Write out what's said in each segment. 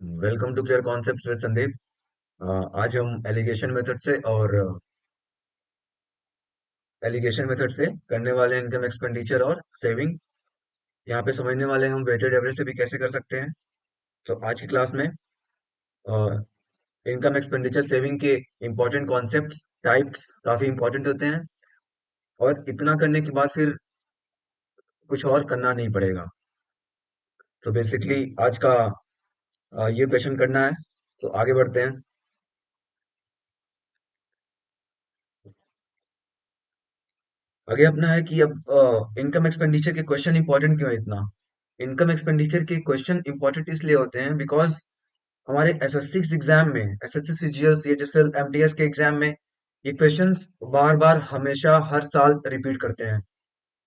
Welcome to clear concepts with Sandeep. आज हम allegation method से करने वाले इनकम एक्सपेंडिचर और सेविंग। यहाँ पे समझने वाले हम वेटेड एवरेज से भी कैसे कर सकते हैं। तो आज की क्लास में इनकम एक्सपेंडिचर सेविंग के इंपॉर्टेंट कॉन्सेप्ट्स टाइप्स काफी इंपॉर्टेंट होते हैं, और इतना करने के बाद फिर कुछ और करना नहीं पड़ेगा। तो बेसिकली आज का ये क्वेश्चन करना है। तो आगे बढ़ते हैं। आगे अपना है कि अब इनकम एक्सपेंडिचर के क्वेश्चन इंपॉर्टेंट क्यों है इतना। इनकम एक्सपेंडिचर के क्वेश्चन इंपॉर्टेंट इसलिए होते हैं बिकॉज हमारे एसएससी एग्जाम में, एसएससी सीजीएल सीएचएसएल एमटीएस के एग्जाम में ये क्वेश्चंस बार बार हमेशा हर साल रिपीट करते हैं।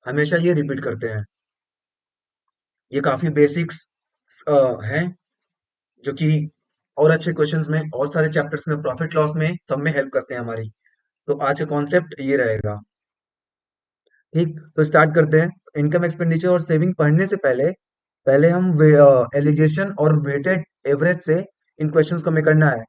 हमेशा ये रिपीट करते हैं। ये काफी बेसिक्स हैं जो कि और अच्छे क्वेश्चंस में और सारे चैप्टर्स में, प्रॉफिट लॉस में, सब में हेल्प करते हैं हमारी। तो आज का कॉन्सेप्ट ये रहेगा। ठीक, तो स्टार्ट करते हैं। इनकम एक्सपेंडिचर और सेविंग पढ़ने से पहले पहले हम एलिगेशन और वेटेड एवरेज से इन क्वेश्चंस को हमें करना है,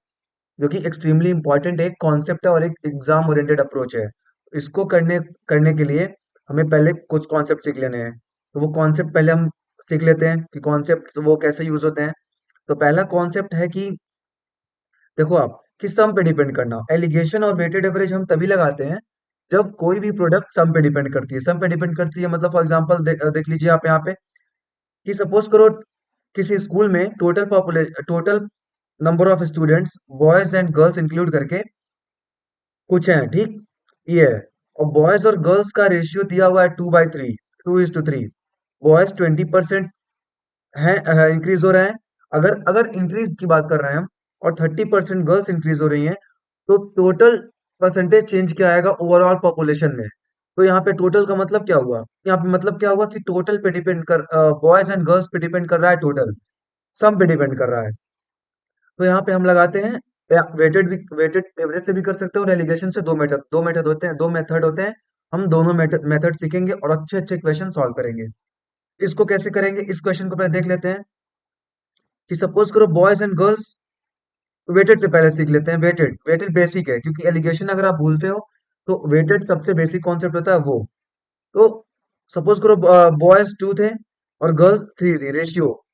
जो कि एक्सट्रीमली इंपॉर्टेंट एक कॉन्सेप्ट है और एक एग्जाम ओरिएंटेड अप्रोच है। इसको करने करने के लिए हमें पहले कुछ कॉन्सेप्ट सीख लेने हैं। तो वो कॉन्सेप्ट पहले हम सीख लेते हैं कि कॉन्सेप्ट वो कैसे यूज होते हैं। तो पहला कॉन्सेप्ट है कि देखो आप, कि सम पे डिपेंड करना। एलिगेशन और वेटेड एवरेज हम तभी लगाते हैं जब कोई भी प्रोडक्ट सम पे डिपेंड करती है। सम पे डिपेंड करती है मतलब फॉर एग्जांपल देख लीजिए आप यहाँ पे कि सपोज करो किसी स्कूल में total number of students, boys and girls include करके कुछ हैं। ठीक, ये है। और बॉयज और गर्ल्स का रेशियो दिया हुआ है 2/3, 2:3। बॉयज 20% है, इंक्रीज हो रहे हैं। अगर अगर इंक्रीज की बात कर रहे हैं हम, और 30% गर्ल्स इंक्रीज हो रही हैं, तो टोटल परसेंटेज चेंज क्या आएगा ओवरऑल पॉपुलेशन में। तो यहाँ पे टोटल का मतलब क्या हुआ, यहाँ पे मतलब क्या हुआ कि टोटल पे डिपेंड कर, बॉयज एंड गर्ल्स पे डिपेंड कर रहा है, टोटल सम पे डिपेंड कर रहा है। तो यहाँ पे हम लगाते हैं वेटेड एवरेज से भी कर सकते हैं, और एलिगेशन से दो मेथड होते हैं, दो मेथड होते हैं। हम दोनों मेथड सीखेंगे और अच्छे अच्छे क्वेश्चन सॉल्व करेंगे। इसको कैसे करेंगे, इस क्वेश्चन को पहले देख लेते हैं कि सपोज करो बॉयज एंड गर्ल्स। वेटेड से पहले सीख लेते हैं। वेटेड वेटेड बेसिक है, क्योंकि एलिगेशन अगर आप भूलते हो तो वेटेड सबसे बेसिक कॉन्सेप्ट होता है वो। तो सपोज करो बॉयज 2 थे और गर्ल्स 3 थी, रेशियो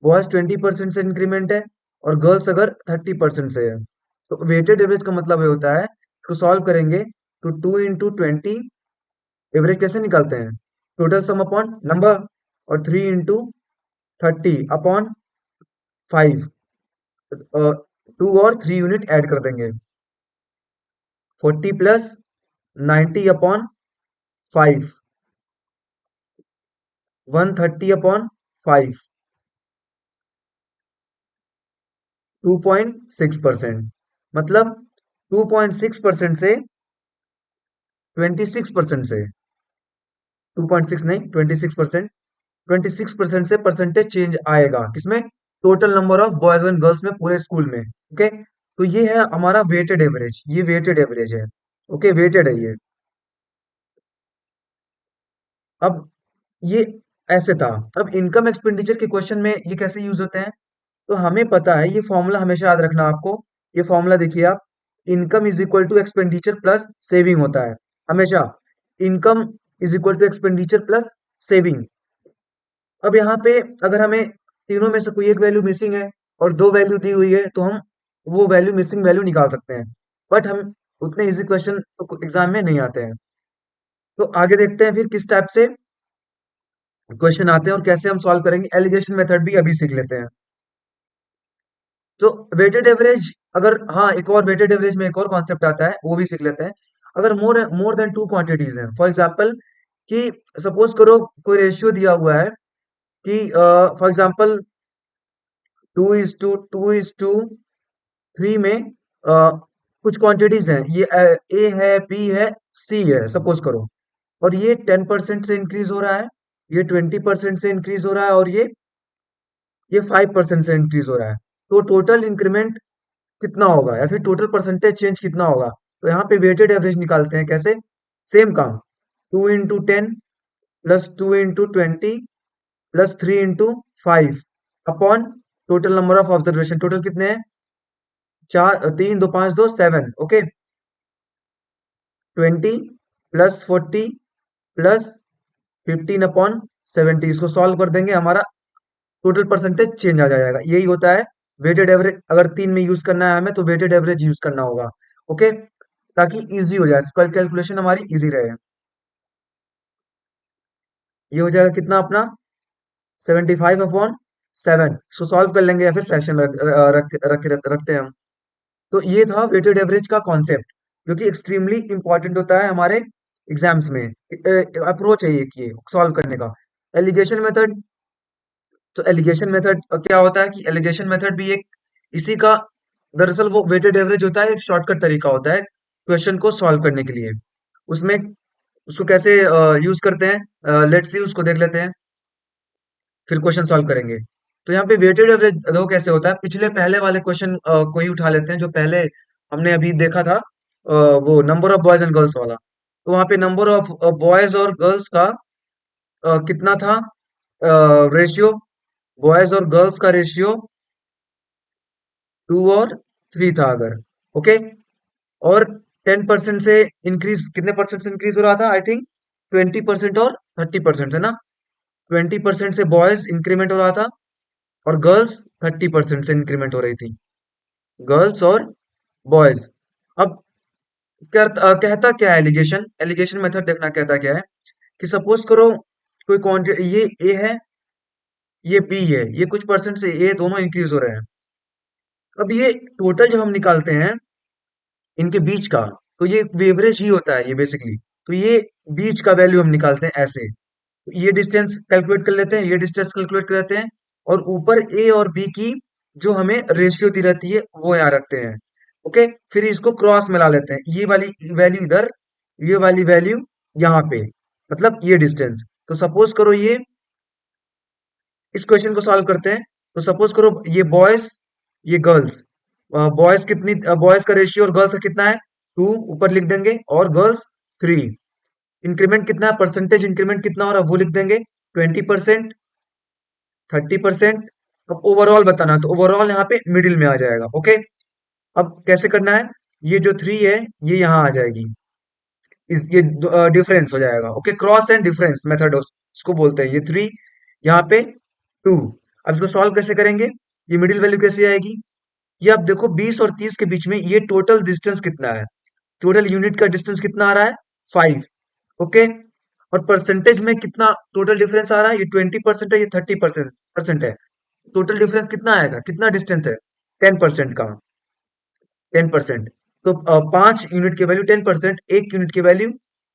बॉयज 20% से इंक्रीमेंट है और गर्ल्स अगर 30% से है। तो वेटेड एवरेज का मतलब ये होता है, तो सॉल्व करेंगे तो 2 into 20 एवरेज कैसे निकालते हैं, टोटल सम अपॉन नंबर, और 3 into 30 अपॉन 5। 2 और 3 यूनिट ऐड कर देंगे, 40 + 90 अपॉन 5, 130 अपॉन 5, 2.6%। मतलब 2.6% से 26% से, 2.6 नहीं, 26%, 26% से परसेंटेज चेंज आएगा किसमें, total number of boys and girls में, पूरे स्कूल में। ओके, तो ये है हमारा वेटेड एवरेज, ये वेटेड एवरेज है। ओके, वेटेड है ये। अब ये ऐसे था। अब इनकम एक्सपेंडिचर के क्वेश्चन में ये कैसे यूज होते हैं, तो हमें पता है ये फॉर्मूला हमेशा याद रखना आपको। ये फॉर्मूला देखिए आप, income is equal to expenditure plus saving होता है हमेशा। Income is equal to expenditure plus saving. अब यहाँ पे अगर हमें तीनों में से कोई एक वैल्यू मिसिंग है और दो वैल्यू दी हुई है, तो हम वो वैल्यू, मिसिंग वैल्यू निकाल सकते हैं। बट हम उतने इजी क्वेश्चन एग्जाम में नहीं आते हैं। तो आगे देखते हैं फिर किस टाइप से क्वेश्चन आते हैं और कैसे हम सॉल्व करेंगे। एलिगेशन मेथड भी अभी सीख लेते हैं। तो वेटेड एवरेज, अगर हाँ, एक और वेटेड एवरेज में एक और कॉन्सेप्ट आता है, वो भी सीख लेते हैं। अगर मोर मोर देन टू क्वांटिटीज हैं, फॉर एग्जांपल कि सपोज करो कोई रेशियो दिया हुआ है कि फॉर एग्जांपल 2:3 में कुछ क्वांटिटीज हैं, ये ए है, बी है, सी है, सपोज करो। और ये 10% से इंक्रीज हो रहा है, ये 20% से इंक्रीज हो रहा है, और ये 5% से इंक्रीज हो रहा है। तो टोटल इंक्रीमेंट कितना होगा, या फिर टोटल परसेंटेज चेंज कितना होगा। तो यहाँ पे वेटेड एवरेज निकालते हैं कैसे, सेम काम, 2 into 10 + 2 into 20 + 3 into 5 upon total number of observation, total कितने हैं? चार, 3 2 5 2 7, ओके। 20 प्लस 40 प्लस 15/70, इसको सॉल्व कर देंगे, हमारा टोटल परसेंटेज चेंज आ जाएगा। यही होता है वेटेड एवरेज। अगर 3 में यूज करना है हमें तो वेटेड एवरेज यूज करना होगा, ओके, ताकि इजी हो जाए, कैलकुलेशन हमारी इजी रहे। ये हो जाएगा कितना अपना, 75/7। इसको सॉल्व कर लेंगे या फिर फ्रैक्शन रखते हैं हम। तो ये था वेटेड एवरेज का कॉन्सेप्ट, जो कि एक्सट्रीमली इंपॉर्टेंट होता है हमारे एग्जाम्स में। अप्रोच है ये कि सॉल्व करने का। एलिगेशन मेथड, तो एलिगेशन मेथड क्या होता है कि एलिगेशन मेथड भी एक इसी का, दरअसल वो वेटेड एवरेज होता है, एक शॉर्टकट तरीका होता है क्वेश्चन को सॉल्व करने के लिए। उसमें उसको कैसे यूज करते हैं, लेट्स सी, उसको देख लेते हैं, फिर क्वेश्चन सॉल्व करेंगे। तो यहाँ पे वेटेड एवरेज दो कैसे होता है, पिछले पहले वाले क्वेश्चन को ही उठा लेते हैं जो पहले हमने अभी देखा था, वो number of boys and girls वाला। तो वहाँ पे नंबर ऑफ बॉयज और गर्ल्स का कितना था, रेशियो, बॉयज और गर्ल्स का रेशियो 2 और 3 था अगर, ओके। और 10% से इंक्रीज, कितने परसेंट से इंक्रीज हो रहा था, आई थिंक 20% और 30% है ना। 20% से बॉयज इंक्रीमेंट हो रहा था और गर्ल्स 30% से इंक्रीमेंट हो रही थी, गर्ल्स और बॉयज। अब कहता क्या है एलिगेशन, एलिगेशन मेथड देखना कहता क्या है कि सपोज करो कोई क्वांटिटी, ये ए है, ये बी है, ये कुछ परसेंट से ये दोनों इंक्रीज हो रहे हैं। अब ये टोटल जब हम निकालते हैं इनके बीच का, तो ये एवरेज ही होता है ये बेसिकली। तो ये बीच का वैल्यू हम निकालते हैं ऐसे, तो ये डिस्टेंस कैलकुलेट कर लेते हैं, ये डिस्टेंस कैलकुलेट कर लेते हैं, और ऊपर ए और बी की जो हमें रेशियो दी रहती है वो यहाँ रखते हैं, ओके। फिर इसको क्रॉस मिला लेते हैं, ये वाली वैल्यू इधर, ये वाली वैल्यू यहाँ पे, मतलब ये डिस्टेंस। तो सपोज करो ये, इस क्वेश्चन को सॉल्व करते हैं। तो सपोज करो ये बॉयज, ये गर्ल्स, बॉयज कितनी, बॉयज का रेशियो और गर्ल्स का कितना है, 2 ऊपर लिख देंगे, और गर्ल्स 3। इंक्रीमेंट कितना है, परसेंटेज इंक्रीमेंट कितना हो रहा है वो लिख देंगे, 20%, 30%। अब ओवरऑल बताना है, तो ओवरऑल यहाँ पे मिडिल में आ जाएगा, ओके। अब कैसे करना है, ये जो 3 है ये यहाँ आ जाएगी, इस ये डिफरेंस हो जाएगा, okay. Cross and difference method इसको बोलते हैं, ये 3 यहाँ पे 2। अब इसको सॉल्व कैसे करेंगे, ये मिडिल वैल्यू कैसे आएगी, ये आप देखो 20 और 30 के बीच में ये टोटल डिस्टेंस कितना है, टोटल यूनिट का डिस्टेंस कितना आ रहा है, 5, ओके। और परसेंटेज में कितना टोटल डिफरेंस आ रहा है, ये 20% है, ये 30% है। टोटल डिफरेंस कितना आएगा, कितना डिस्टेंस है, 10% का, 10%। तो 5 यूनिट की वैल्यू 10%, 1 यूनिट की वैल्यू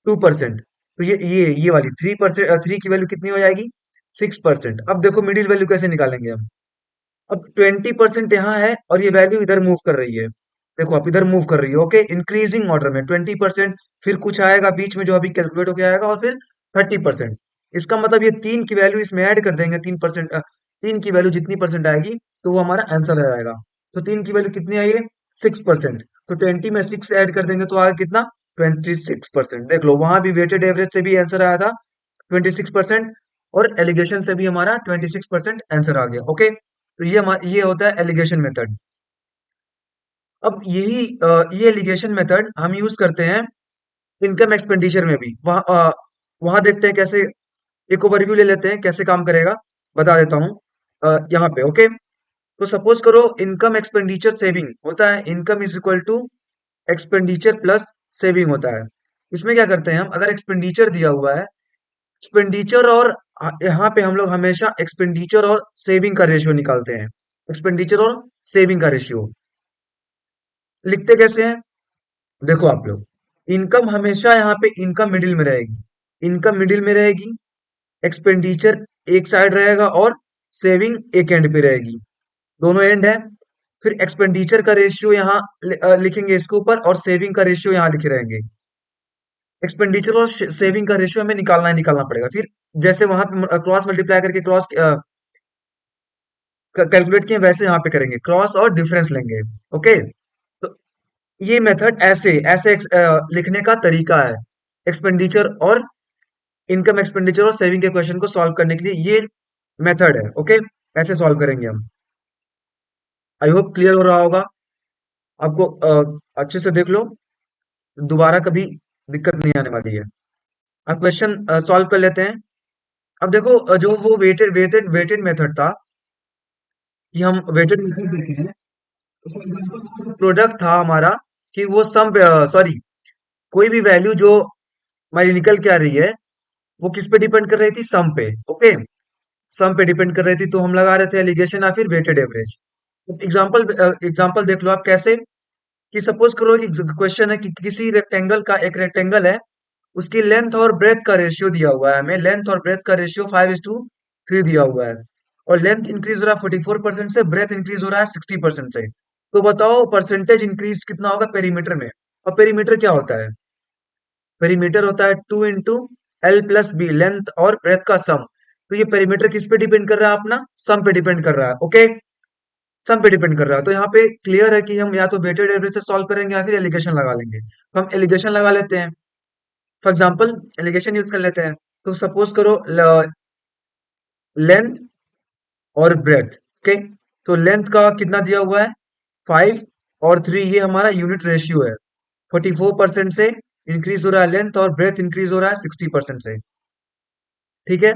2%। तो ये वाली 3%, 3 की वैल्यू कितनी हो जाएगी, 6%। अब देखो मिडिल वैल्यू कैसे निकालेंगे हम। अब 20% यहाँ है और ये वैल्यू इधर मूव कर रही है, देखो आप इधर मूव कर रही है, ओके, इंक्रीजिंग ऑर्डर में 20%, फिर कुछ आएगा बीच में जो अभी कैलकुलेट होके आएगा, और फिर 30%। इसका मतलब ये 3 की वैल्यू इसमें ऐड कर देंगे, 3%, 3 की वैल्यू जितनी परसेंट आएगी तो वो हमारा आंसर आ जाएगा। तो 3 की वैल्यू कितनी आई है, 6%। तो 20 में 6 ऐड कर देंगे तो आगे कितना, 26%। देख लो वहां भी वेटेड एवरेज से भी आंसर आया था 26%, और एलिगेशन से भी हमारा 26% आंसर आ गया, ओके। तो ये होता है एलिगेशन मेथड। अब ये एलिगेशन मेथड हम यूज करते हैं इनकम एक्सपेंडिचर में भी। वहां देखते हैं कैसे, एक ओवरव्यू ले लेते हैं कैसे काम करेगा, बता देता हूँ यहाँ पे, ओके। तो सपोज करो इनकम एक्सपेंडिचर सेविंग होता है, income is equal to expenditure plus saving होता है। इसमें क्या करते हैं हम, अगर एक्सपेंडिचर दिया हुआ है, एक्सपेंडिचर और यहाँ पे हम लोग हमेशा एक्सपेंडिचर और सेविंग का रेशियो निकालते हैं, एक्सपेंडिचर और सेविंग का रेशियो लिखते कैसे हैं, देखो आप लोग, इनकम हमेशा यहाँ पे इनकम मिडिल में रहेगी, इनकम मिडिल में रहेगी, एक्सपेंडिचर एक साइड रहेगा और सेविंग एक एंड पे रहेगी, दोनों एंड है। फिर एक्सपेंडिचर का रेशियो यहाँ लिखेंगे इसके ऊपर, और सेविंग का रेशियो यहाँ लिखे रहेंगे। एक्सपेंडिचर और सेविंग का रेशियो हमें निकालना ही निकालना पड़ेगा। फिर जैसे वहां पे क्रॉस मल्टीप्लाई करके क्रॉस कैलकुलेट किए, वैसे यहाँ पे करेंगे, क्रॉस और डिफरेंस लेंगे, ओके। तो ये मेथड ऐसे ऐसे लिखने का तरीका है, एक्सपेंडिचर और इनकम एक्सपेंडिचर और सेविंग के क्वेश्चन को सॉल्व करने के लिए ये मेथड है, ओके। ऐसे सॉल्व करेंगे हम। आई होप क्लियर हो रहा होगा आपको। अच्छे से देख लो, दोबारा कभी दिक्कत नहीं आने वाली है। अब क्वेश्चन सॉल्व कर लेते हैं। अब देखो, जो वो वेटेड मेथड था, कि हम वेटेड मेथड देखे हैं। फॉर एग्जांपल प्रोडक्ट था हमारा, कि वो सम, सॉरी, कोई भी वैल्यू जो हमारी निकल के आ रही है, वो किस पे डिपेंड कर रही थी? सम पे। ओके, सम पे डिपेंड कर रही थी, तो हम लगा रहे थे एलिगेशन या फिर वेटेड एवरेज। एग्जाम्पल एग्जाम्पल देख लो आप कैसे। कि सपोज करो कि क्वेश्चन है कि किसी रेक्टेंगल का, एक रेक्टेंगल है, उसकी लेंथ और ब्रेथ का रेशियो दिया हुआ है हमें। लेंथ और ब्रेथ का रेशियो 5:3 दिया हुआ है। और लेंथ इंक्रीज हो रहा है 44% से, ब्रेथ इंक्रीज हो रहा है 60% से। तो बताओ परसेंटेज इंक्रीज कितना होगा पेरीमीटर में? और पेरीमीटर क्या होता है? पेरीमीटर होता है 2 × L + B, लेंथ और ब्रेथ का सम। तो ये पेरीमीटर किस पे डिपेंड कर रहा है? अपना सम पे डिपेंड कर रहा है। ओके, सम पे डिपेंड कर रहा है। तो यहाँ पे क्लियर है कि हम या तो वेटेड एवरेज से सॉल्व करेंगे या फिर एलिगेशन लगा लेंगे। तो हम एलिगेशन लगा लेते हैं। फॉर एग्जाम्पल एलिगेशन यूज कर लेते हैं। तो सपोज करो लेंथ और ब्रेथ। ओके, तो लेंथ का कितना दिया हुआ है? 5 और 3, ये हमारा यूनिट रेशियो है। 44% से इंक्रीज हो रहा है लेंथ, और ब्रेथ इंक्रीज हो रहा है 60% से। ठीक है,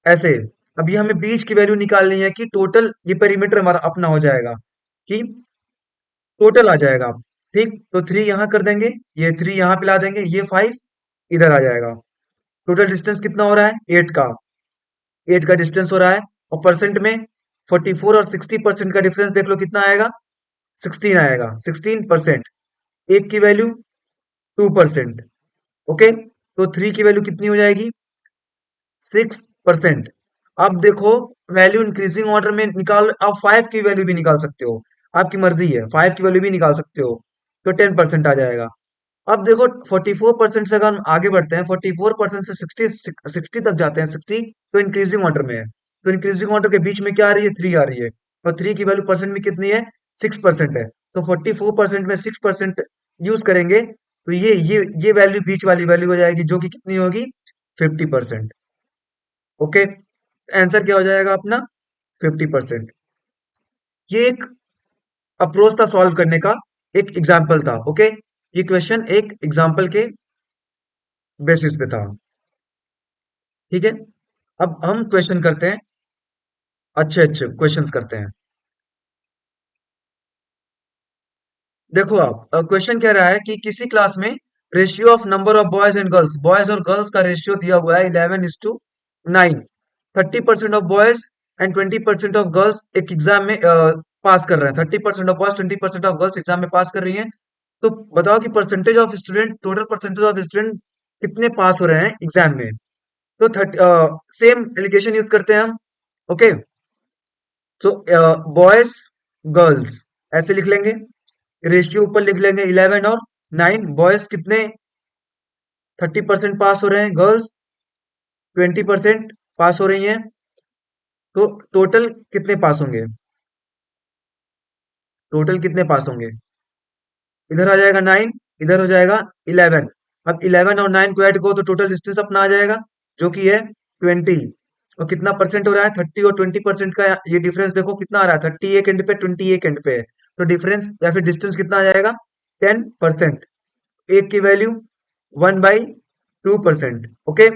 ऐसे। अभी हमें बीच की वैल्यू निकालनी है, कि टोटल ये पेरीमीटर हमारा अपना हो जाएगा, कि टोटल आ जाएगा। ठीक, तो 3 यहां कर देंगे, ये 3 यहां पिला देंगे, ये 5 इधर आ जाएगा। टोटल डिस्टेंस कितना हो रहा है? 8 का। 8 का डिस्टेंस हो रहा है। और परसेंट में 44 और 60% का डिफरेंस देख लो कितना आएगा? 16 आएगा। 16%। एक की वैल्यू 2%। ओके, तो 3 की वैल्यू कितनी हो जाएगी? 6%। अब देखो, वैल्यू इंक्रीजिंग ऑर्डर में निकाल, आप 5 की वैल्यू भी निकाल सकते हो, आपकी मर्जी है, 5 की वैल्यू भी निकाल सकते हो। तो 10% आ जाएगा। अब देखो 44% से अगर हम आगे बढ़ते हैं, 44% से 60 तक जाते हैं, 60, तो इंक्रीजिंग ऑर्डर में है। तो इंक्रीजिंग ऑर्डर के बीच में क्या आ रही है? 3 आ रही है। और 3 की वैल्यू परसेंट में कितनी है? 6% है। तो 44% में 6% यूज करेंगे, तो ये वैल्यू बीच वाली वैल्यू हो जाएगी, जो कि कितनी होगी? 50%। ओके, आंसर क्या हो जाएगा अपना? 50%। ये एक अप्रोच था सॉल्व करने का, एक एग्जाम्पल था। ओके, ये क्वेश्चन एक एग्जाम्पल के बेसिस पे था। ठीक है, अब हम क्वेश्चन करते हैं, अच्छे अच्छे क्वेश्चंस करते हैं। देखो आप, क्वेश्चन कह रहा है कि किसी क्लास में ratio of number of boys and girls, boys और गर्ल्स का रेशियो दिया हुआ है 11:9। 30% of boys and 20% of girls एक एग्जाम में पास कर रहे हैं। 30% of boys, 20% of girls exam में पास कर रही हैं। तो बताओ कि percentage of student, total percentage of student कितने पास हो रहे हैं एग्जाम में? तो 30, सेम एलिगेशन यूज करते हैं हम। ओके, तो बॉयज गर्ल्स ऐसे लिख लेंगे, रेशियो ऊपर लिख लेंगे 11 और 9। बॉयज कितने? 30% पास हो रहे हैं, गर्ल्स 20% पास हो रही हैं। तो टोटल कितने पास होंगे? टोटल कितने पास होंगे? इधर आ जाएगा 9, इधर हो जाएगा 11। अब 11 और 9 को ऐड करो तो टोटल डिस्टेंस अपना आ जाएगा, जो कि है 20। और कितना परसेंट हो रहा है? 30 और 20% का ये डिफरेंस देखो कितना आ रहा है? 30 एक एंड पे, 20 एक एंड पे है। तो डिफरेंस या फिर डिस्टेंस कितना आ जाएगा? 10%। एक की वैल्यू 1/2%। ओके,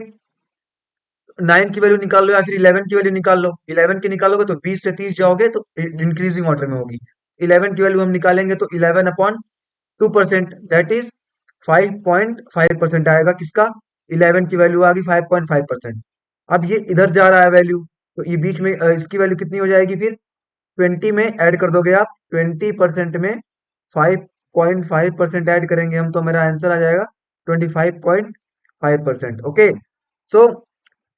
9 की वैल्यू निकाल लो या फिर 11 की वैल्यू निकाल लो। 11 की निकालोगे तो 20 से 30 जाओगे तो इंक्रीजिंग ऑर्डर में होगी। 11 की वैल्यू हम निकालेंगे तो 11/2%, दैट इज 5.5% आएगा। किसका? 11 की वैल्यू आ गई 5.5%। अब ये इधर जा रहा है वैल्यू, तो ये बीच में इसकी वैल्यू कितनी हो जाएगी फिर? 20 में ऐड कर दोगे आप, 20% में 5.5% ऐड करेंगे हम, तो मेरा आंसर आ जाएगा 25.5%। Okay, so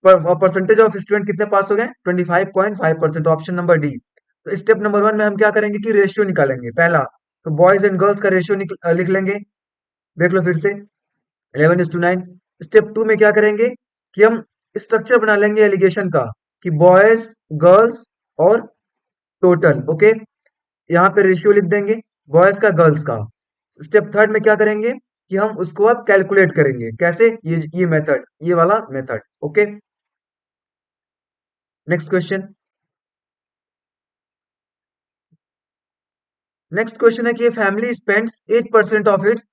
percentage of student कितने पास हो गए? 25.5%, ऑप्शन नंबर डी। तो स्टेप नंबर 1 में हम क्या करेंगे कि रेशियो निकालेंगे पहला। तो बॉयज एंड गर्ल्स का रेशियो लिख लेंगे। देख लो फिर से, 11:9। स्टेप 2 में क्या करेंगे कि हम स्ट्रक्चर बना लेंगे एलिगेशन का, कि बॉयज, गर्ल्स और टोटल। ओके, यहाँ पे रेशियो लिख देंगे, बॉयज का, गर्ल्स का। स्टेप थर्ड में क्या करेंगे कि हम उसको अब कैलकुलेट करेंगे। कैसे? ये मेथड, ये वाला method. Okay, next question. Next question है कि family spends 8% of its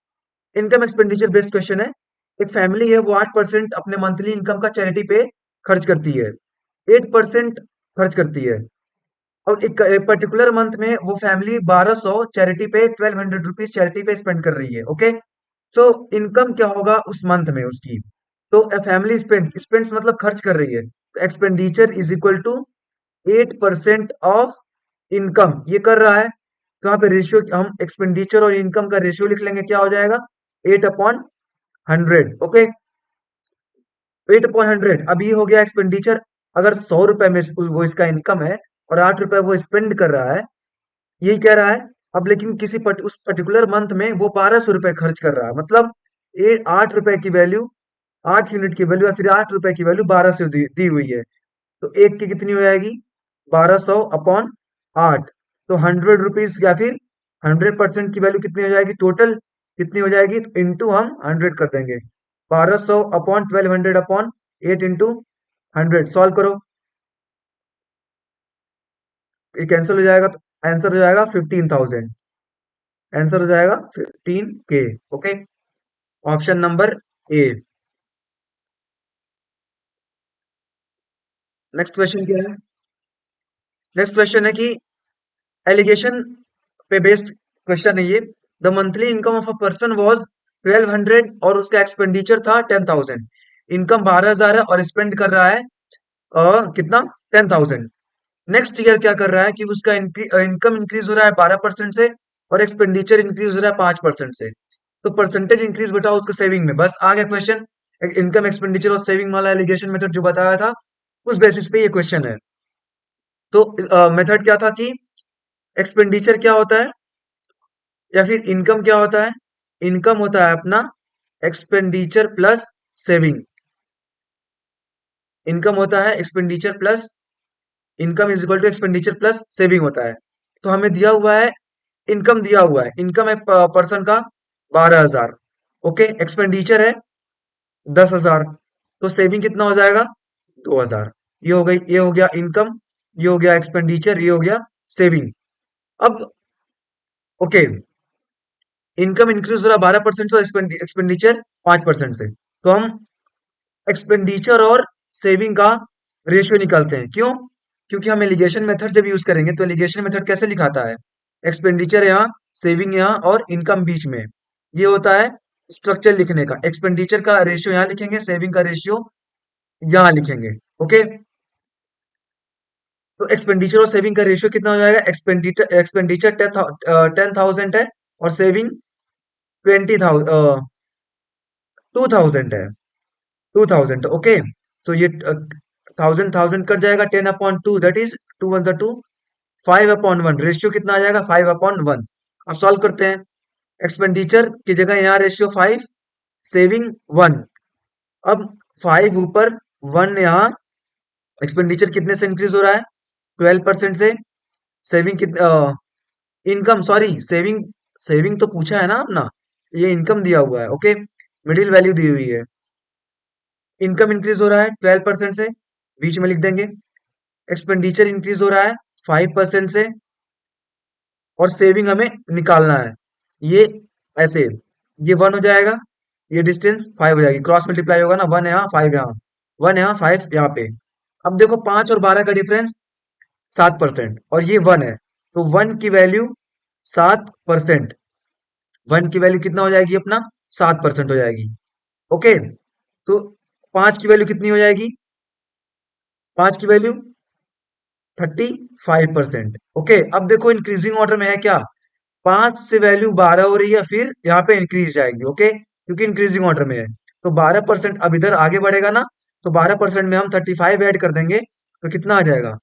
income expenditure based question है। एक फैमिली है वो 8% अपने मंथली इनकम का चैरिटी पे खर्च करती है, 8% खर्च करती है। और एक पर्टिकुलर मंथ में वो फैमिली 1200 चैरिटी पे 1200 रुपीज चैरिटी पे स्पेंड कर रही है। ओके, तो इनकम क्या होगा उस मंथ में उसकी। तो ए फैमिली स्पेंड्स मतलब खर्च कर रही है, expenditure is equal to 8% of income ये कर रहा है। तो यहाँ पे रेशियो हम एक्सपेंडिचर और इनकम का रेशियो लिख लेंगे, क्या हो जाएगा 8/100। ओके, 8/100। अब ये हो गया एक्सपेंडिचर। अगर 100 रुपए में वो इसका इनकम है और 8 रुपए वो स्पेंड कर रहा है, यही कह रहा है। अब लेकिन उस पर्टिकुलर मंथ में वो 1200 रुपए खर्च कर रहा है, मतलब 8 रुपए की वैल्यू, 8 यूनिट की वैल्यू या फिर 8 रुपए की वैल्यू 1200 दी हुई है। तो एक की कितनी हो जाएगी 1200/8। तो 100 रुपीज या फिर 100% की वैल्यू कितनी हो जाएगी, टोटल कितनी हो जाएगी, तो इंटू हम 100 कर देंगे। 1200/1200/8 इंटू 100 सॉल्व करो, ये कैंसिल हो जाएगा तो आंसर हो जाएगा 15,000। आंसर हो जाएगा 15K। Okay, option number A. Next question क्या है? नेक्स्ट क्वेश्चन है कि एलिगेशन पे बेस्ड क्वेश्चन है ये। The monthly income of a person was 1200 और उसका एक्सपेंडिचर था 10,000। इनकम 12,000 है और स्पेंड कर रहा है कितना 10,000। नेक्स्ट ईयर क्या कर रहा है कि उसका इनकम इंक्रीज हो रहा है 12% से और एक्सपेंडिचर इंक्रीज हो रहा है 5% से। तो परसेंटेज इंक्रीज बताओ उसके सेविंग में। बस आ गया क्वेश्चन। इनकम एक्सपेंडिचर और सेविंग वाला एलिगेशन मेथड जो बताया था उस बेसिस पे ये क्वेश्चन है। तो मेथड क्या था कि एक्सपेंडिचर क्या होता है या फिर इनकम क्या होता है, इनकम होता है अपना एक्सपेंडिचर प्लस सेविंग। इनकम होता है expenditure plus, income is equal to expenditure plus saving होता है। तो हमें दिया हुआ है, इनकम दिया हुआ है, इनकम है पर्सन का 12,000। ओके, एक्सपेंडिचर है 10,000। तो सेविंग कितना हो जाएगा 2,000। ये हो गई, ये हो गया इनकम, ये हो गया एक्सपेंडिचर, ये हो गया सेविंग। अब ओके, इनकम इंक्रीज हो रहा 12% से, एक्सपेंडिचर 5% से। तो हम एक्सपेंडिचर और सेविंग का रेशियो निकालते हैं। क्यों? क्योंकि हम एलिगेशन मेथड जब यूज करेंगे तो एलिगेशन मेथड कैसे लिखाता है, एक्सपेंडिचर यहाँ, सेविंग यहाँ और इनकम बीच में। ये होता है स्ट्रक्चर लिखने का। एक्सपेंडिचर का रेशियो यहाँ लिखेंगे, सेविंग का रेशियो यहाँ लिखेंगे। ओके, तो एक्सपेंडिचर और सेविंग का रेशियो कितना हो जाएगा, एक्सपेंडिचर एक्सपेंडिचर 10,000 है और सेविंग 20,000 2,000 है, 2,000। ओके, तो ये 1,000 कट जाएगा, 10/2 दैट इज 2 1 2, 5/1। रेशियो कितना आ जाएगा 5/1। अब सॉल्व करते हैं। एक्सपेंडिचर की जगह यहाँ रेशियो 5, सेविंग 1। अब 5 ऊपर 1 यहाँ, एक्सपेंडिचर कितने से इंक्रीज हो रहा है 12% से। सेविंग कितना, इनकम सॉरी सेविंग, सेविंग तो पूछा है ना अपना, ये इनकम दिया हुआ है। ओके, मिडिल वैल्यू दी हुई है। इनकम इंक्रीज हो रहा है 12% से, बीच में लिख देंगे। एक्सपेंडिचर इंक्रीज हो रहा है 5% से और सेविंग हमें निकालना है। ये ऐसे, ये 1 हो जाएगा, ये डिस्टेंस 5 हो जाएगी, क्रॉस मल्टीप्लाई होगा ना, 1 यहाँ 5 यहाँ, 1 यहाँ 5 यहाँ पे। अब देखो 5 और 12 का डिफरेंस 7% और ये 1 है, तो 1 की वैल्यू 7%। 1 की वैल्यू कितना हो जाएगी अपना 7% हो जाएगी। ओके, तो 5 की वैल्यू कितनी हो जाएगी, 5 की वैल्यू 35%। ओके, अब देखो इंक्रीजिंग ऑर्डर में है क्या, 5 से वैल्यू 12 हो रही है, फिर यहाँ पे इंक्रीज जाएगी। ओके, क्योंकि इंक्रीजिंग ऑर्डर में है। तो 12% अब इधर आगे बढ़ेगा ना, तो 12% में हम 35 ऐड कर देंगे तो कितना आ जाएगा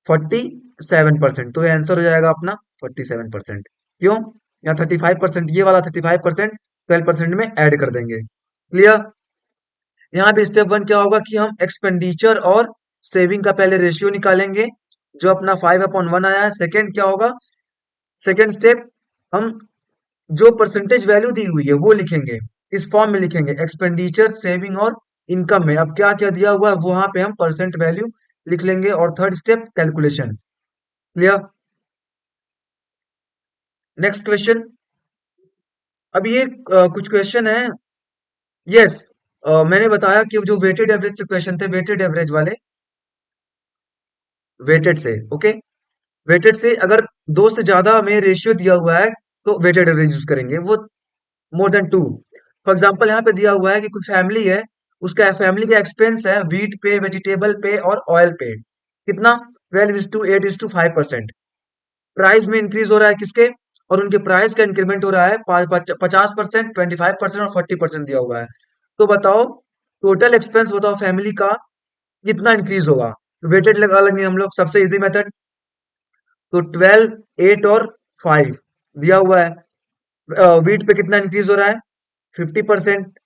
47%। तो ये आंसर हो जाएगा अपना 47%। क्यों, यहाँ 35%, ये वाला 35% 12% में ऐड कर देंगे। क्लियर? यहाँ भी स्टेप 1 क्या होगा कि हम एक्सपेंडिचर और सेविंग का पहले रेशियो निकालेंगे, जो अपना 5/1 आया है। सेकंड क्या होगा, सेकंड स्टेप हम जो परसेंटेज वैल्यू दी हुई है वो लिखेंगे, इस फॉर्म में लिखेंगे एक्सपेंडिचर सेविंग और इनकम में अब क्या क्या दिया हुआ है वहां पे हम परसेंट वैल्यू लिख लेंगे। और third step calculation. Clear? Next question. अब ये कुछ क्वेश्चन है। यस, मैंने बताया कि जो वेटेड एवरेज से क्वेश्चन थे, वेटेड एवरेज वाले, वेटेड से, ओके। वेटेड से अगर दो से ज्यादा में रेशियो दिया हुआ है तो वेटेड एवरेज यूज करेंगे, वो more than two. For example यहाँ पे दिया हुआ है कि कोई फैमिली है, उसका फैमिली का एक्सपेंस है व्हीट पे, वेजिटेबल पे और ऑयल पे, कितना? 12:8:5%। प्राइस में इंक्रीज हो रहा है किसके? और उनके प्राइस का इंक्रीमेंट हो रहा है 50%, 25% और 40% दिया हुआ है। तो बताओ, टोटल एक्सपेंस बताओ फैमिली का कितना इंक्रीज होगा? वेटेड लगा लेंगे हम लोग, सबसे इजी मेथड। तो 12, 8 और 5 दिया हुआ है। व्हीट पे कितना इंक्रीज हो रहा है? 50%,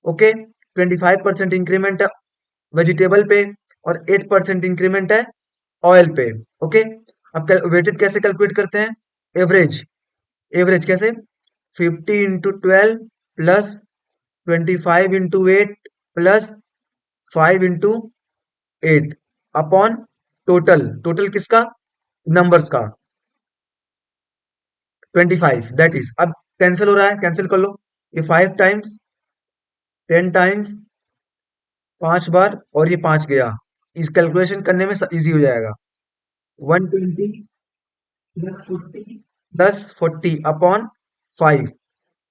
ओके। 25% इंक्रीमेंट है वेजिटेबल पे, और 8% इंक्रीमेंट है ऑयल पे, ओके। अब वेटेड कैसे कैलकुलेट करते हैं? एवरेज। एवरेज कैसे? 50 into 12 plus 25 into 8 plus 5 into 8 upon total. Total किसका? नंबर्स का। 25, दैट इज, अब कैंसिल हो रहा है, कैंसिल कर लो। ये 5 टाइम्स, 10 टाइम्स, 5 बार, और ये 5 गया। इस कैलकुलेशन करने में इजी हो जाएगा। 120 प्लस 40 अपॉन 5,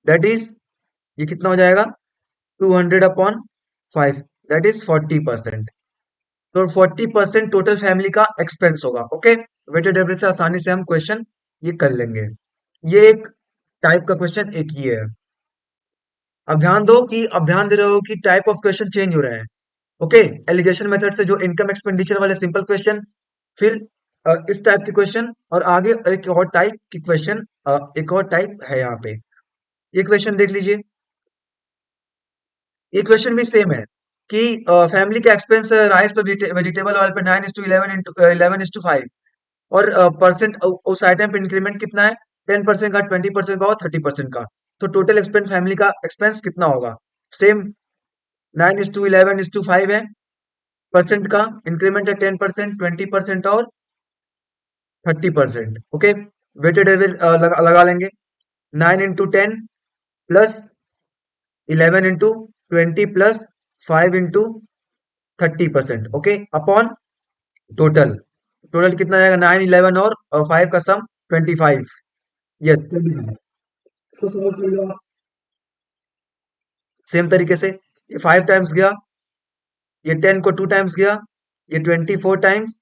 दैट इज, ये कितना हो जाएगा? 200/5, दैट इज 40%। तो 40% टोटल फैमिली का एक्सपेंस होगा, ओके। वेटेड एवरेज से आसानी से हम क्वेश्चन ये कर लेंगे। ये एक टाइप का क्वेश्चन, एक ये है। अब ध्यान दे रहे हो कि टाइप ऑफ क्वेश्चन चेंज हो रहे हैं, ओके। एलिगेशन मेथड से जो इनकम एक्सपेंडिचर वाले सिंपल क्वेश्चन, फिर इस टाइप के क्वेश्चन, और आगे एक और टाइप की क्वेश्चन, एक और टाइप है यहाँ पे। ये क्वेश्चन देख लीजिए। ये क्वेश्चन भी सेम है कि फैमिली का एक्सपेंस राइस पे, वेजिटेबल ऑयल पे 9:11:5, और परसेंट उस आइटम पे इंक्रीमेंट कितना है? 10% का, 20% का और 30% का। तो टोटल एक्सपेंस फैमिली का एक्सपेंस कितना होगा? सेम, 9:11:5 है। परसेंट का इंक्रीमेंट है 10%, 20% और 30%, ओके। वेटेड एवरेज लगा लेंगे। 9 into 10 plus 11 into 20 plus 5 into 30%, okay, upon total. Total कितना आएगा? 9, 11 और 5 का सम 25। यस, 25। इसको सॉल्व कर लो आप। सेम तरीके से, ये 5 टाइम्स गया, ये 10 को 2 टाइम्स गया, ये 24 टाइम्स,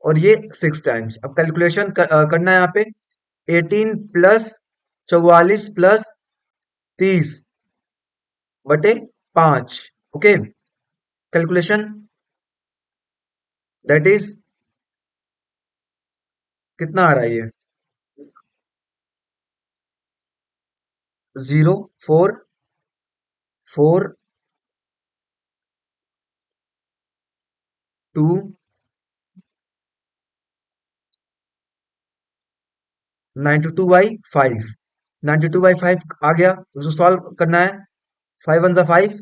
और ये 6 टाइम्स। अब कैलकुलेशन करना है यहाँ पे। 18 plus 44 plus 30/5, okay. Calculation, that is, कितना आ रहा है ये? 0.4292/5। 92/5 आ गया, उसको सॉल्व करना है। 5 1 5,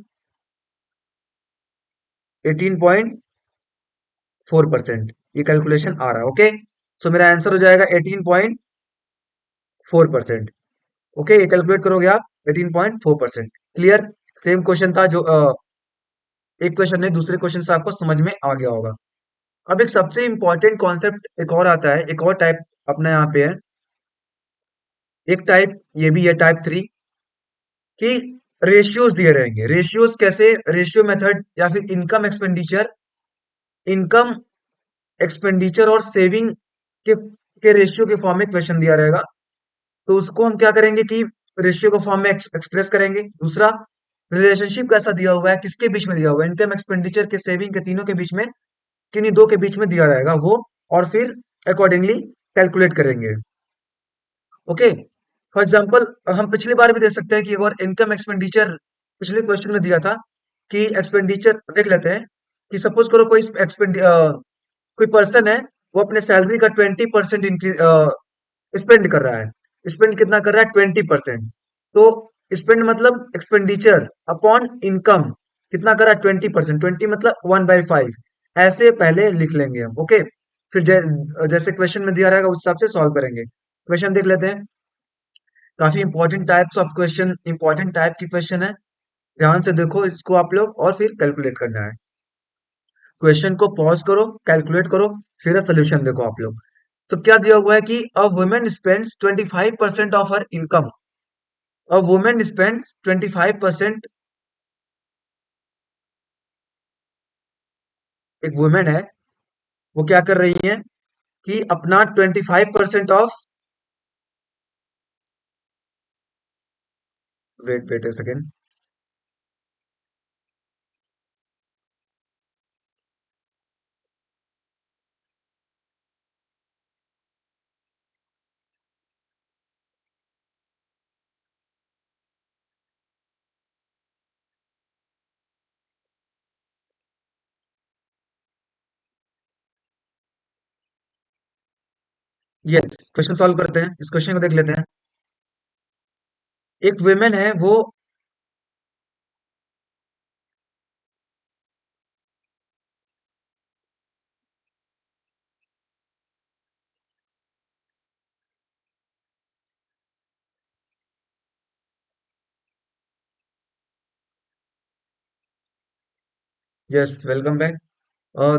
18.4%। ये कैलकुलेशन आ रहा है, ओके। सो मेरा आंसर हो जाएगा 18.4%, ओके। ये कैलकुलेट करोगे आप, 18.4%। क्लियर? सेम क्वेश्चन था जो एक क्वेश्चन है, दूसरे क्वेश्चन से आपको समझ में आ गया होगा। अब एक सबसे इंपॉर्टेंट कॉन्सेप्ट एक और आता है, एक और टाइप अपना यहाँ पे है। एक टाइप ये भी है, टाइप 3, कि रेशियोज दिए रहेंगे। रेशियोज कैसे? रेशियो मेथड, या फिर इनकम एक्सपेंडिचर और सेविंग के रेशियो के फॉर्म में क्वेश्चन दिया रहेगा। तो उसको हम क्या करेंगे कि रेशियो को फॉर्म में एक्सप्रेस करेंगे। दूसरा, रिलेशनशिप कैसा दिया हुआ है, किसके बीच में दिया हुआ है, इनकम एक्सपेंडिचर के सेविंग के, तीनों के बीच में, किन्हीं दो के बीच में दिया रहेगा वो, और फिर अकॉर्डिंगली कैलकुलेट करेंगे, ओके। फॉर एग्जाम्पल, हम पिछली बार भी देख सकते हैं कि एक और इनकम एक्सपेंडिचर पिछले क्वेश्चन में दिया था, कि एक्सपेंडिचर देख लेते हैं। कि सपोज करो कोई पर्सन है, वो अपने सैलरी का 20% स्पेंड कर रहा है। स्पेंड कितना कर रहा है? 20%। तो स्पेंड मतलब एक्सपेंडिचर अपॉन इनकम कितना कर रहा है? 20%। 20 मतलब 1/5। ऐसे पहले लिख लेंगे हम, ओके। फिर जैसे क्वेश्चन में दिया रहेगा उस हिसाब से सॉल्व करेंगे। क्वेश्चन देख लेते हैं। काफी important types of question, important type की क्वेश्चन है। ध्यान से देखो इसको आप लोग और फिर कैलकुलेट करना है। क्वेश्चन को पॉज करो, कैलकुलेट करो, फिर सोल्यूशन देखो आप लोग। तो क्या दिया हुआ है कि a woman spends 25% of her income. A woman spends 25%। एक वुमेन है, वो क्या कर रही है कि अपना 25% of, wait wait a second, yes question solve करते हैं, इस क्वेश्चन को देख लेते हैं। एक वुमेन है वो, यस वेलकम बैक।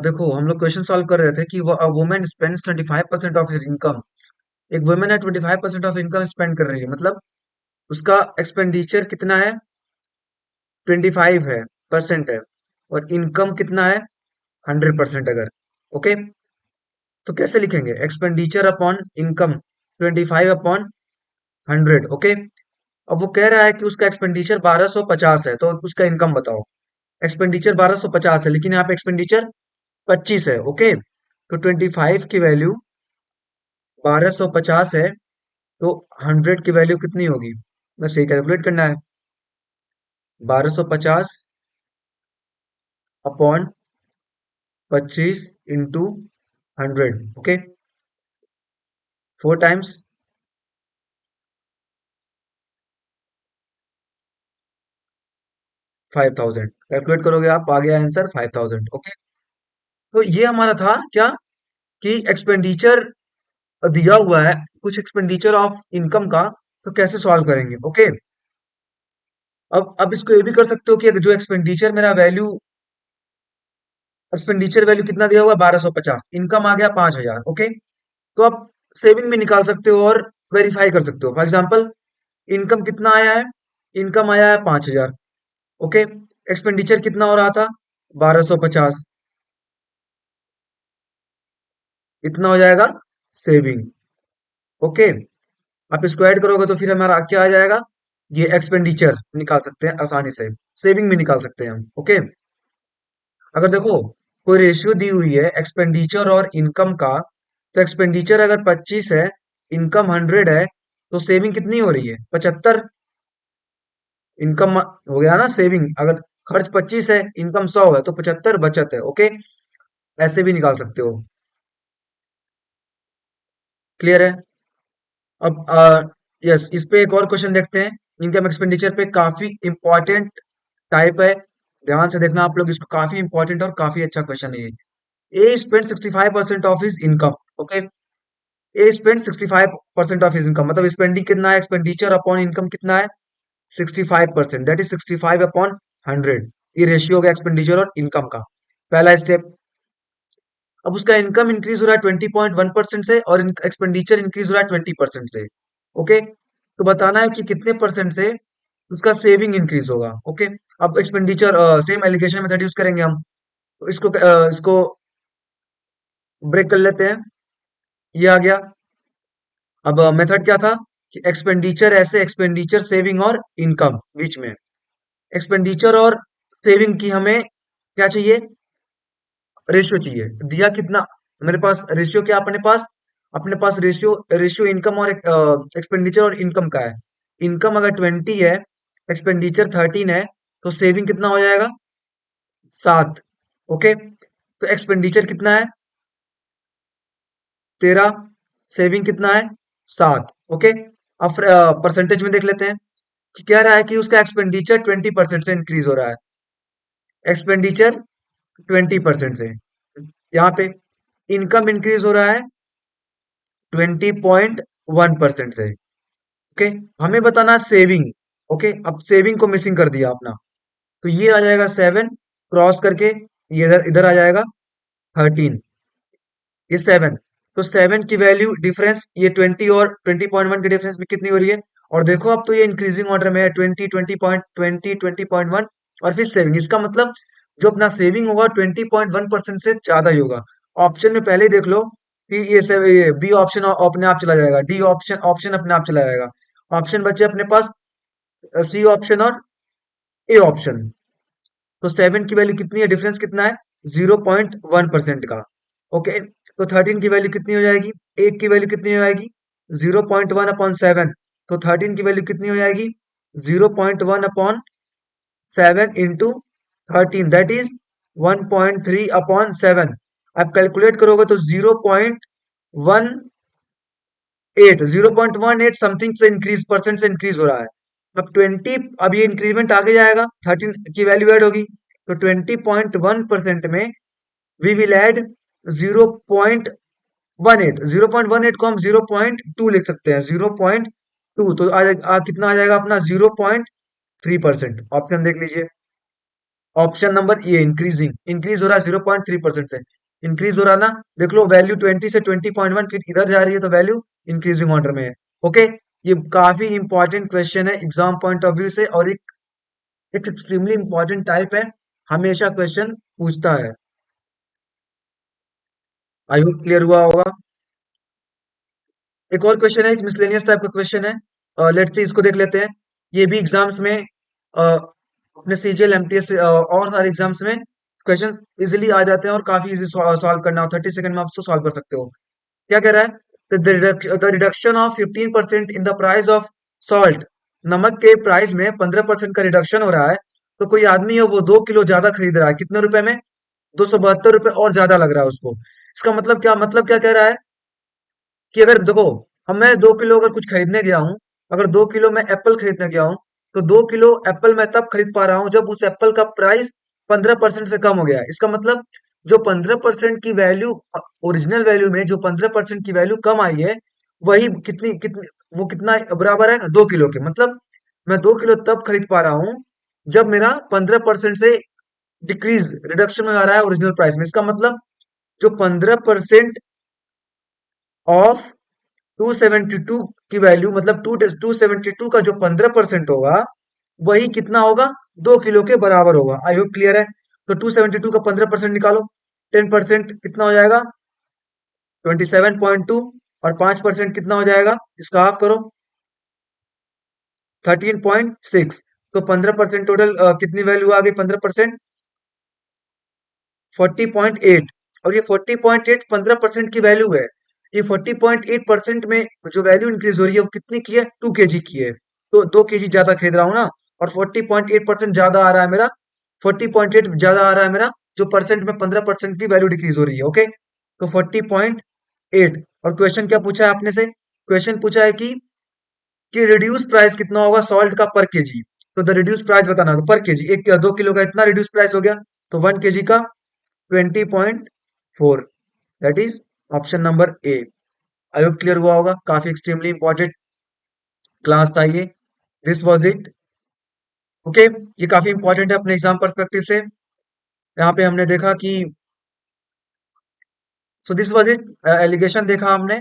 देखो हम लोग क्वेश्चन सॉल्व कर रहे थे कि women spends 25% of here income. एक वुमेन है 25% ऑफ इनकम स्पेंड कर रही है, मतलब उसका एक्सपेंडिचर कितना है, 25 है, परसेंट है, और इनकम कितना है, 100% अगर। ओके, तो कैसे लिखेंगे, expenditure upon income 25 upon 100। Okay, अब वो कह रहा है कि उसका एक्सपेंडिचर 1250 है, तो उसका इनकम बताओ। एक्सपेंडिचर 1250 है, लेकिन यहाँ पे एक्सपेंडिचर 25 है। ओके, तो 25 की वैल्यू 1250 है, तो 100 की वैल्यू कितनी होगी, बस ये कैलकुलेट करना है। 1250 upon 25 into 100। Okay, 4 times 5000, calculate करोगे आप, आ गया आंसर 5000। ओके, तो ये हमारा था क्या, कि एक्सपेंडिचर दिया हुआ है, कुछ एक्सपेंडिचर ऑफ इनकम का, तो कैसे सॉल्व करेंगे। ओके, अब इसको ये भी कर सकते हो कि जो एक्सपेंडिचर मेरा वैल्यू, एक्सपेंडिचर वैल्यू कितना दिया हुआ है, 1250, इनकम आ गया 5000। ओके, तो आप सेविंग में निकाल सकते हो और वेरीफाई कर सकते हो। फॉर एग्जाम्पल, इनकम कितना आया है, इनकम आया है 5000। ओके, एक्सपेंडिचर कितना हो रहा था, 1250, इतना हो जाएगा सेविंग। ओके, आप इसको ऐड करोगे तो फिर हमारा क्या आ जाएगा, ये एक्सपेंडिचर निकाल सकते हैं आसानी से, सेविंग में निकाल सकते हैं हम। ओके, अगर देखो कोई रेशियो दी हुई है एक्सपेंडिचर और इनकम का, तो एक्सपेंडिचर अगर 25 है, इनकम 100 है, तो सेविंग कितनी हो रही है, 75। इनकम हो गया ना सेविंग, अगर खर्च 25 है, इनकम 100 है, तो 75 बचत है। ओके, ऐसे भी निकाल सकते हो। क्लियर है। अब यस, इस पे एक और क्वेश्चन देखते हैं। इनकम एक्सपेंडिचर पे काफी इंपॉर्टेंट टाइप है, ध्यान से देखना आप लोग इसको, काफी इंपॉर्टेंट और काफी अच्छा क्वेश्चन है ये। A spend 65% of his income. Okay, a spend 65% of his income, मतलब स्पेंडिंग कितना है, एक्सपेंडिचर अपॉन इनकम कितना है, 65%, दैट इज 65 अपॉन 100। ये रेशियो हो गया एक्सपेंडिचर और इनकम का, पहला स्टेप। अब उसका इनकम इंक्रीज हो रहा है 20.1% से, और एक्सपेंडिचर इंक्रीज हो रहा है 20% से। ओके, तो बताना है कि कितने परसेंट से उसका सेविंग इंक्रीज होगा। ओके, अब expenditure same alligation method use करेंगे हम, तो इसको ब्रेक कर लेते हैं। ये आ गया। अब मेथड क्या था, कि एक्सपेंडिचर ऐसे, एक्सपेंडिचर सेविंग और इनकम बीच में, एक्सपेंडिचर और सेविंग की हमें क्या चाहिए, रेशियो चाहिए। दिया कितना, मेरे पास रेशियो क्या, अपने पास रेशियो, इनकम और एक्सपेंडिचर और इनकम का है। इनकम अगर 20 है, एक्सपेंडिचर 13 है, तो सेविंग कितना हो जाएगा, 7। ओके, तो एक्सपेंडिचर कितना है, 13, सेविंग कितना है, 7। ओके, अब परसेंटेज में देख लेते हैं कि क्या रहा है, कि उसका एक्सपेंडिचर 20% से इंक्रीज हो रहा है, एक्सपेंडिचर 20% से। यहाँ पे इनकम इंक्रीज हो रहा है 20.1% से। ओके, हमें बताना सेविंग। ओके, अब सेविंग को मिसिंग कर दिया अपना, तो ये आ जाएगा 7 क्रॉस करके, ये इधर इधर आ जाएगा 13, ये 7। तो 7 की वैल्यू डिफरेंस, ये 20 और 20.1 के डिफरेंस में कितनी हो रही है? और देखो अब तो ये इंक्रीजिंग ऑर्डर में है, 20, 20.1 और फिर सेविंग। इसका मतलब जो अपना सेविंग होगा 20.1% से ज्यादा ही होगा। ऑप्शन में पहले ही देख लो कि ये बी ऑप्शन अपने आप चला जाएगा, डी ऑप्शन ऑप्शन अपने आप चला जाएगा। ऑप्शन बचे अपने पास सी ऑप्शन और ए ऑप्शन। तो 7 की वैल्यू कितनी है, डिफरेंस कितना है? 0.1% का। ओके, तो 13 की वैल्यू कितनी हो जाएगी? एक की वैल्यू कितनी हो जाएगी? 0.1/7। तो 13 की वैल्यू कितनी हो जाएगी? 0.1/7 इंटू 13, दैट इज 1.3/7। आप कैलकुलेट करोगे तो 0.18 समथिंग से इंक्रीज, परसेंट से इंक्रीज हो रहा है। अब 20, अब ये इंक्रीमेंट आगे जाएगा, 13 की वैल्यू ऐड होगी, तो 20.1% में वी विल ऐड 0.18। 0.18 को हम 0.2 लिख सकते हैं, 0.2। तो कितना आ जाएगा अपना? 0.3%। ऑप्शन देख लीजिए, option number A, increasing, increase हो रहा है 0.3% से, इंक्रीज हो रहा ना। देख लो, वैल्यू 20 से 20.1 फिर इधर जा रही है, तो वैल्यू इंक्रीजिंग ऑर्डर में है। ओके, ये काफी इंपॉर्टेंट क्वेश्चन है एग्जाम पॉइंट ऑफ व्यू से, और एक एक्सट्रीमली इंपॉर्टेंट टाइप है, हमेशा क्वेश्चन पूछता है। आई होप क्लियर हुआ होगा। एक और क्वेश्चन है, एक मिसलेनियस टाइप का क्वेश्चन है, लेट्स सी इसको देख लेते हैं। ये भी एग्जाम्स में अपने सीजीएल एमटीएस और सारे एग्जाम्स में क्वेश्चंस इजीली आ जाते हैं, और काफी इजी सॉल्व करना हो, 30 सेकंड में आप उसको सॉल्व कर सकते हो। क्या कह रहा है? The reduction of 15% in the price of salt, नमक के प्राइस में 15% का रिडक्शन हो रहा है। तो कोई आदमी है, वो 2 किलो ज्यादा खरीद रहा है, कितने रुपए में? 272 रुपए और ज्यादा लग रहा है उसको। इसका मतलब क्या, मतलब क्या कह रहा है कि अगर देखो, हम मैं 2 किलो अगर कुछ खरीदने गया हूँ, अगर 2 किलो मैं एप्पल खरीदने गया हूँ, तो 2 किलो एप्पल मैं तब खरीद पा रहा हूँ जब उस एप्पल का प्राइस 15% से कम हो गया है। इसका मतलब जो 15% की वैल्यू, ओरिजिनल वैल्यू में जो 15% की वैल्यू कम आई है, वही कितनी कितनी, वो कितना बराबर है? 2 किलो के। मतलब मैं 2 किलो तब खरीद पा रहा हूँ जब मेरा 15% से डिक्रीज, रिडक्शन में आ रहा है ओरिजिनल प्राइस में। इसका मतलब जो 15% ऑफ 272 की वैल्यू, मतलब 272 का जो 15% होगा, वही कितना होगा? 2 किलो के बराबर होगा। आई होप क्लियर है। तो 272 का 15% निकालो, 10% कितना हो जाएगा? 27.2। और 5% कितना हो जाएगा? इसका हाफ करो, 13.6। तो 15% टोटल कितनी वैल्यू आ गई? 15% 40.8। और ये 40.8 15% की वैल्यू है। ये 40.8% में जो वैल्यू इंक्रीज हो रही है, वो कितनी की है? 2 kg की है। तो 2 kg ज्यादा खरीद रहा हूँ ना, और 40.8% ज्यादा आ रहा है मेरा, 40.8 ज्यादा आ रहा है मेरा, जो परसेंट में 15% की वैल्यू डिक्रीज हो रही है। ओके, तो 40.8। और क्वेश्चन क्या पूछा है आपने से? क्वेश्चन पूछा है कि रिड्यूस प्राइस कितना होगा सॉल्ट का पर केजी। तो द रिड्यूस प्राइस बताना, तो पर केजी, 2 किलो का इतना रिड्यूस प्राइस हो गया, तो 1 kg का 20.4, that is option number A. I hope clear हुआ होगा। काफी एक्सट्रीमली इंपॉर्टेंट क्लास था ये। This was it. ओके, ये काफी इंपॉर्टेंट है अपने एग्जाम पर्सपेक्टिव से। यहाँ पे हमने देखा कि, so this was it. Alligation देखा हमने,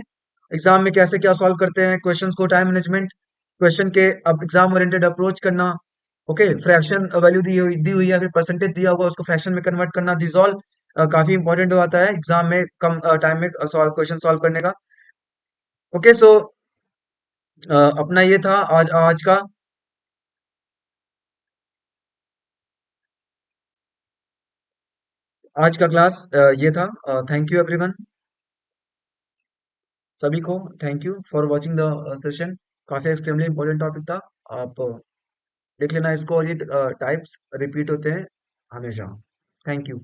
एग्जाम में कैसे क्या सॉल्व करते हैं क्वेश्चंस को, टाइम मैनेजमेंट, क्वेश्चन के अब एग्जाम ओरिएंटेड अप्रोच करना। ओके, फ्रैक्शन वैल्यू दी हुई है, फिर परसेंटेज दिया होगा, उसको फ्रैक्शन में कन्वर्ट करना, दिस ऑल काफी इंपॉर्टेंट हो आता है एग्जाम में, कम टाइम में क्वेश्चन सॉल्व करने का। ओके, सो अपना ये था आज आज का आज का क्लास, ये था। थैंक यू एवरीवन, सभी को thank you for watching the session. काफी एक्सट्रीमली इंपॉर्टेंट टॉपिक था। आप देख लेना इसको, और ये टाइप्स रिपीट होते हैं हमेशा। Thank you.